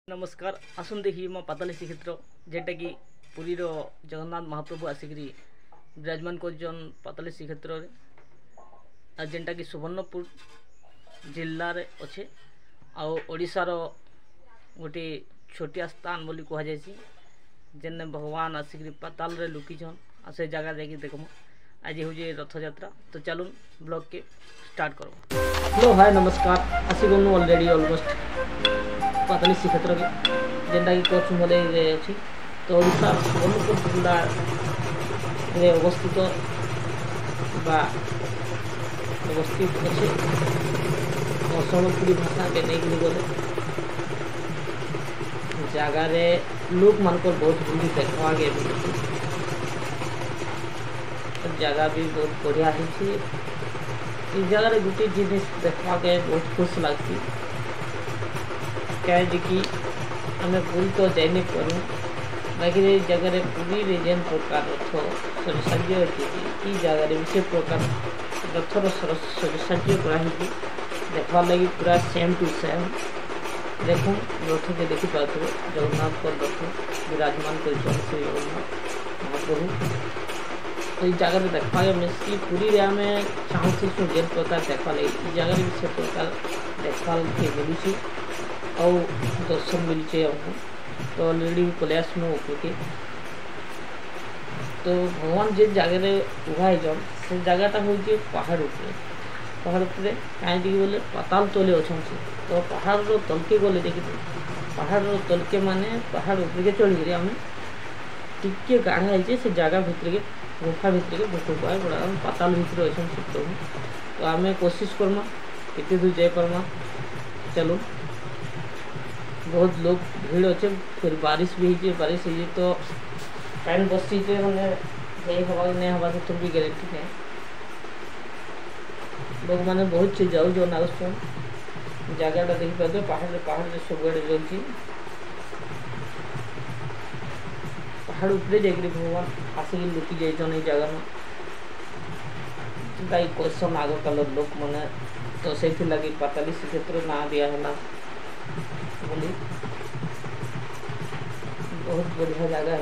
नमस्कार आसन देखिए माँ पाताली श्रीक्षेत्र जेटा कि पुरी जगन्नाथ महाप्रभु आसिक विराजमान कर पाताली श्रीक्षेत्र जेनटा कि सुवर्णपुर जिले अच्छे आशार गोटे छोटिया स्थान बोली कहुई जेने भगवान आसिक पाताल रे लुकीछन आ से जगह जाकि देखम आज हूँ रथ यात्रा। तो चलून ब्लॉग के स्टार्ट करो। हेलो हाय नमस्कार आसी गलु ऑलरेडी ऑलमोस्ट पाताली श्रीक्षेत्र के जेनटा कि कचुमल अच्छी। तो ओडिशा सुवर्णपुर जिला अवस्थित अच्छे सम्बलपुरी भाषा के नहीं गले जगार लोक मान बहुत भूमि देखा जगह भी बहुत बढ़िया है। जगार गोटे जिन देखा बहुत खुश लगती कहीं आम पूरी तो जाई नहीं पारू बाकी जगह पूरी जेन प्रकार रथ सजसाज्य अच्छी जगार भी से प्रकार रथर सजसाज्य कराई देखा लगी पूरा सेम टू सेम। देखो रथ के देखी पाते जगन्नाथ रथ विराजमान कर श्री जगन्नाथ महाप्रभु। तो ये जगह देखा मिसी पूरी आम चाहूँ जेन प्रकार देखा लगे जगह भी से प्रकार देखा मिलूँ और दर्शन मिलचे हमको। तो ऑलरेडी पलि आसमु ऊपर। तो भगवान जिन जगह उभा से जगहटा हूँ पहाड़ उपर कहीं बोले पाताल तले अच्छा। तो पहाड़ तलके गले देखिए पहाड़ तलके माने पहाड़ ऊपर चढ़ी आम टिके गाढ़ा है से जगह भितर के गुफा भितर के भूख बड़ा पाताल भितर अच्छे प्रभु। तो आम कोशिश करमा केते दूर जाई परमा। चलो बहुत लोग भीड़ अच्छे फिर बारिश भी है बारिश है तो पैन बसी मैंने नहीं हवा नहीं हवा तो भी गारंटी है। लोग मैंने बहुत चीज जाऊ जो नागस्टन जगहटा देखी पाते पहाड़ सब आड़े रही पहाड़ उपरे जाकर भगवान आसिक लुकी जाइन जगह में क्वेश्चन आग काल लोक मैंने। तो से लगे पाताली श्रीक्षेत्र ना दिहला बोली बहुत बढ़िया जगह है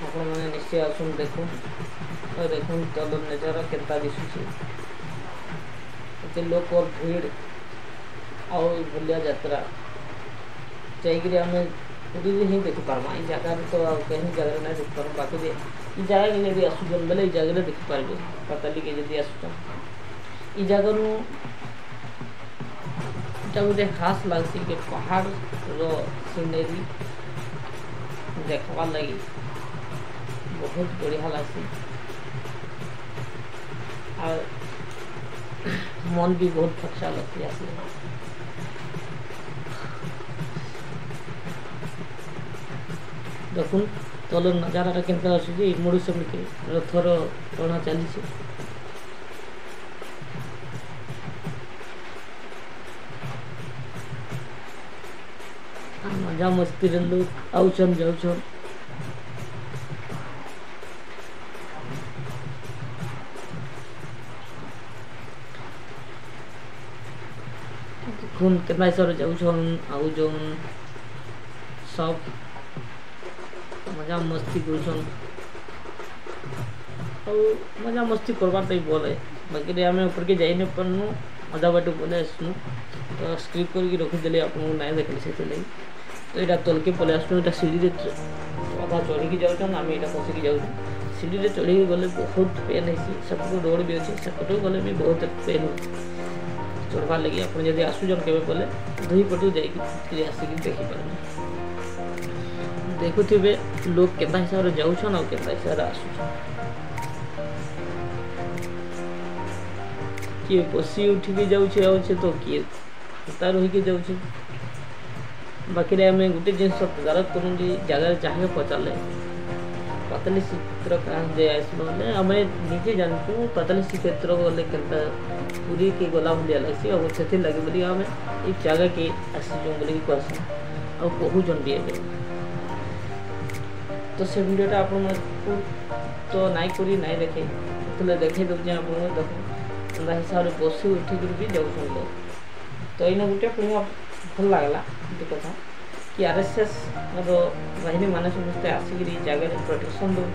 आपण मैंने निश्चय आसन देखो और देखो तल नजर केता दिशुचे लोक और भीड़ और भलिया यात्रा जाकि आम पूरी ही देखी पार्मा। ये जगह तो कहीं जगह ना देख पार बाकी ये जगह के लिए आसुन बेले जगह देखी पारे पाताली के जब आसुन ये जगह गोटे खास लगती कि पहाड़ सीनेरी देखवा लगी बहुत बढ़िया लगती और मन भी बहुत अच्छा लगती है। देखुन तल नजारा केनता अच्छे मुड़ी समके रथर टणा चली मजा मस्ती लोग आउन जाऊन। खून केतना सर जाऊन आउन सब मजा मस्ती कर मजा मस्ती करवार तो बोले बाकी आम ऊपर के जाई नहीं पार्नु अधा बाट बोले आसनु। तो स्क्रिप्ट करके रखीदे आप ना देखली से तो यहाँ तलके पलि आसनु यहाँ सीढ़ी अधा चढ़ी जाऊन आम यहाँ पशिकी जाऊँ सीढ़ी चढ़ी गले बहुत पेन है सबको रोड भी अच्छे सेपटू गले भी बहुत पेन चढ़वार लगे आप आसुन के बोले दुई पटू जाकि आसिक देखिपारे देखुवे लोग केता हिसाब से जाऊन और केता हिसाब से आसुन किए बसी उठिकी जाऊे तो किए ता रहीकि जाऊे। बाकी आम गोटे जिन तदारक करूँ जगह जहाँ पचारे पाताली श्रीक्षेत्र कहाँ जाए आसने आम निजे जानूँ पाताली श्रीक्षेत्र गले के पूरी के गला भाया लगे और से लगे बोली आम ये जगह के आसीचुँ बोल कहस और कहून भी है। तो से वीडियोटा आप तो नाई करी नाई देखे देखे दूसरे आप देख हिसाब से बसी उठिक भी जाऊँ लोग। तो ये गोटे पुणी भल लगला ये कथा कि आरएसएस रो बाहिनी माने समस्ते आसिक जगह प्रोटेक्शन दौन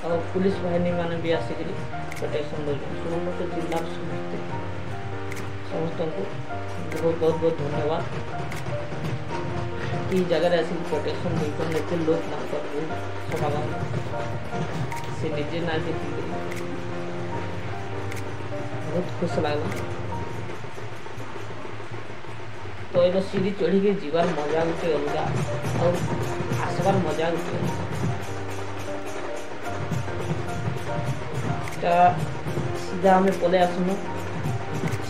और पुलिस बाहिनी माने भी आसिक प्रोटेक्शन दौन सुवर्णपुर जिला समस्त को बहुत बहुत धन्यवाद कि जगह आसिक प्रोटेक्शन दौन एत लोक मान समाधान से निजे ना देखिक बहुत खुश लगा। तो ये सीढ़ी चढ़ी जीवार मजा गोटे अलग और आसबार मजा गोटे सीधा आम पलि आसमु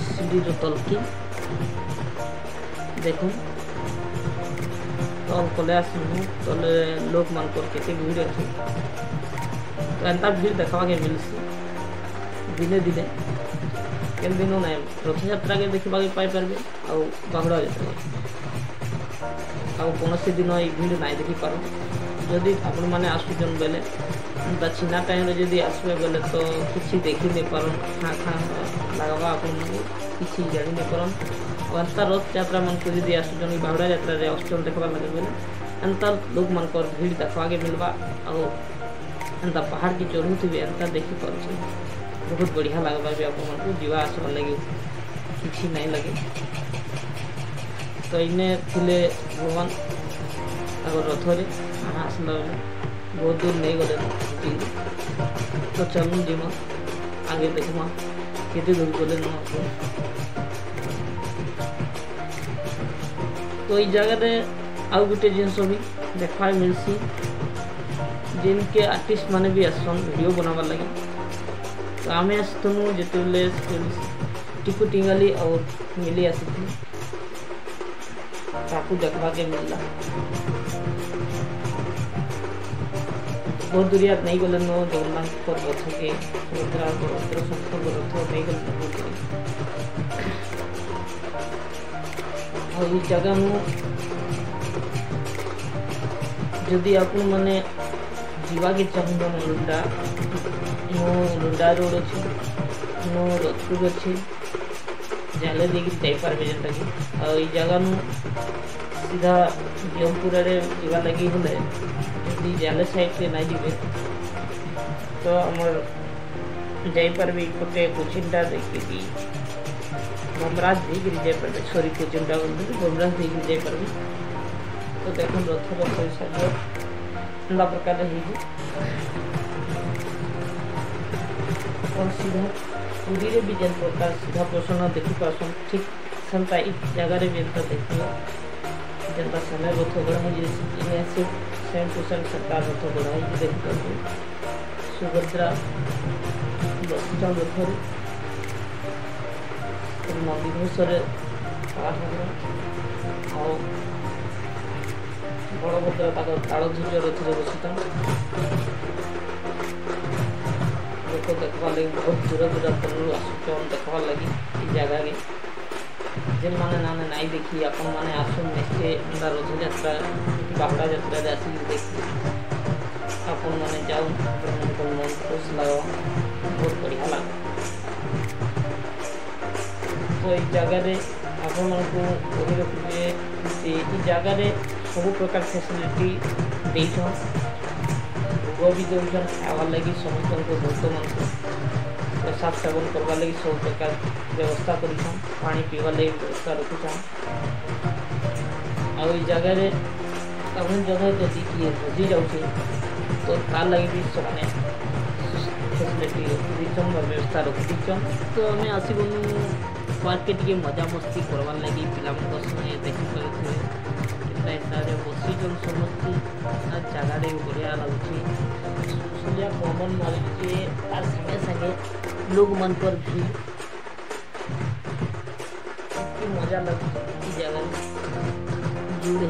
सीढ़ी तलकी देखु तो पलि आसमु तले लोक मान केते भीड़ अच्छे तो एंता भीड़ देखा के मिलसी दिने दिने केन दिन ना रथ यात्रा के देखा पारे आ बाहुड़ा यात्रा कौन दिन ये भीड़ ना देखिपार जदि आपण मैंने आसुचन बेले छिना टाइम जदि आसबे बेले तो किसी देखी नहीं पार खाँ खाँ लगवा आपन किसी जानी नहीं पारन एंता रथ यात्रा मन को जदि आसुचन बाहुड़ा यात्रा रे अष्टम देखा लगे बेले एंता लोक मान भीड़ देखा के मिलवा और एंता पहाड़ की चढ़ू थी एंता देखी पार्छ बहुत बढ़िया लगवा भी आपको जीवा आसबार लगे किसी नहीं लगे। तो इने थिले भगवान अगर रथरे आसला बेले बहुत दूर नहीं गले तो चलू जीमा आगे देखमा केते दूर गले न तो ये जगह आउ गोटे जिनस भी देखा मिलसी जिनके आर्टिस्ट माने भी आसन वीडियो बनावा लगे तो आम आसतनु जिते टिकू टिंगाली और मिली आसी ताकू देखा के मिलला बहुत दूरिया नहीं गले नो जगन्नाथ रथ के सुभद्रा रथ नहीं गले और इस जगह जदि आप मैंने जीवा के चाहूँ लुंडा रोड अच्छे नो रथपुर अच्छे जाले देपारे जेनटा कि और ये जगह सीधा जमपुर आवा लगी हले जदि जाले साइड से ना जीवे तो आमर जापारे गोटे कोचिंटा देखी बमराज देकर जापारे सॉरी कोचिंटा बोलते बमराज देकर जापारे तो देख रथ साइड प्रकार और सीधा पूरी रे भी जेन प्रकार सीधा प्रश्न देखी पार्सन ठीक सेमता जगह भी एंता देखिए जनता समय रथ गढ़ा है सेम टू सेम सरकार रथ गढ़ा है देखी पार्सन सुभद्रा बसिचा रथरे नंदीघोषर और बड़भद्र तालध्वज रथरे बसिता लोक देखा लगे बहुत दूर दूर आसुचन देखा लगी जगह जेन मैंने नाने नाई देखी आपण मैंने आसन निश्चय रथ यात्रा बाहुड़ा यात्रा आसिक देखी आपण मैंने जाऊँ मन खुश लगा बहुत बढ़िया लगा। तो ये जगह आपण कही रखिए ये जगह सब प्रकार फैसिलिटी देछन भोग भी दौन खावार लगी समस्त भक्त मान प्रसाद सेवन करवार लगी सब प्रकार व्यवस्था कर पानी पीवार लगी व्यवस्था रखुछन आ जगह जगह जदि किए भोजी जाऊे तो तार लगे भी से फैसिलिटी रखीन व्यवस्था रखीन तो आम आसगुन पार्क के टी मजा मस्ती करवार लगी पिला संगे देखी पारे बसीचन समस्ते जगह बढ़िया लगुच पवन मारे तार संगे संगे लोग मन पर भीड़ मजा लगे जगह जुड़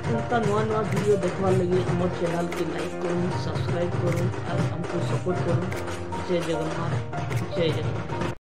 उनका नुआ नुआ वीडियो देखवार लगे हमारे चैनल के लाइक करूँ सब्सक्राइब करूँ और हमको सपोर्ट करूँ। जय जगन्नाथ जय जगन्नाथ।